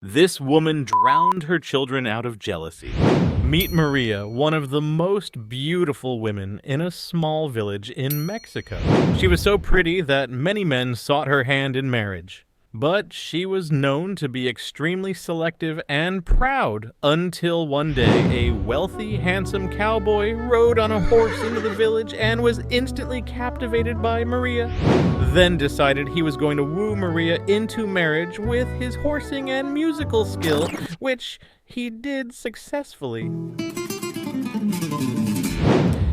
This woman drowned her children out of jealousy. Meet Maria, one of the most beautiful women in a small village in Mexico. She was so pretty that many men sought her hand in marriage. But she was known to be extremely selective and proud until one day a wealthy, handsome cowboy rode on a horse into the village and was instantly captivated by Maria. Then decided he was going to woo Maria into marriage with his horsing and musical skill, which he did successfully.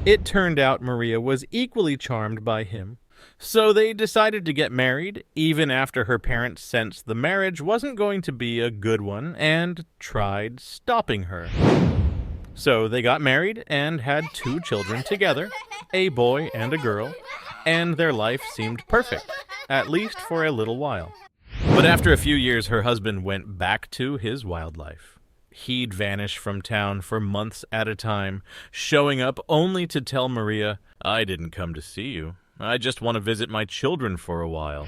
It turned out Maria was equally charmed by him. So they decided to get married, even after her parents sensed the marriage wasn't going to be a good one and tried stopping her. So they got married and had 2 children together, a boy and a girl, and their life seemed perfect, at least for a little while. But after a few years, her husband went back to his wildlife. He'd vanish from town for months at a time, showing up only to tell Maria, "I didn't come to see you. I just want to visit my children for a while."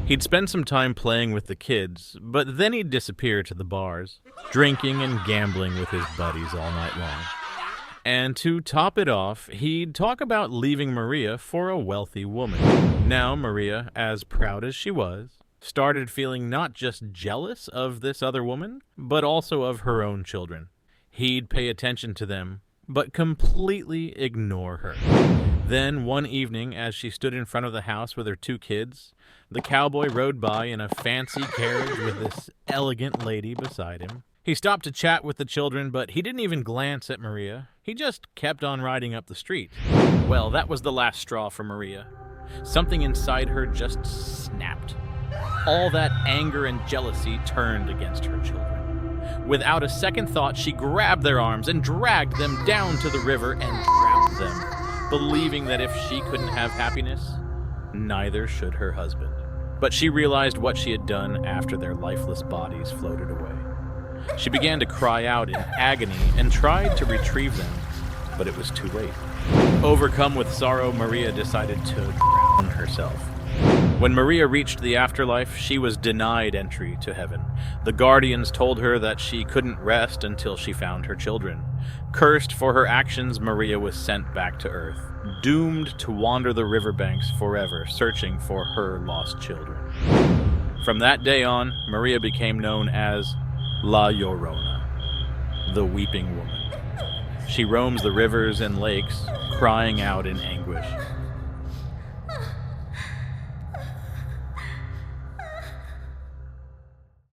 He'd spend some time playing with the kids, but then he'd disappear to the bars, drinking and gambling with his buddies all night long. And to top it off, he'd talk about leaving Maria for a wealthy woman. Now Maria, as proud as she was, started feeling not just jealous of this other woman, but also of her own children. He'd pay attention to them, but completely ignore her. Then, one evening, as she stood in front of the house with her 2 kids, the cowboy rode by in a fancy carriage with this elegant lady beside him. He stopped to chat with the children, but he didn't even glance at Maria. He just kept on riding up the street. Well, that was the last straw for Maria. Something inside her just snapped. All that anger and jealousy turned against her children. Without a second thought, she grabbed their arms and dragged them down to the river and drowned them, believing that if she couldn't have happiness, neither should her husband. But she realized what she had done after their lifeless bodies floated away. She began to cry out in agony and tried to retrieve them, but it was too late. Overcome with sorrow, Maria decided to drown herself. When Maria reached the afterlife, she was denied entry to heaven. The guardians told her that she couldn't rest until she found her children. Cursed for her actions, Maria was sent back to Earth, doomed to wander the riverbanks forever, searching for her lost children. From that day on, Maria became known as La Llorona, the Weeping Woman. She roams the rivers and lakes, crying out in anguish.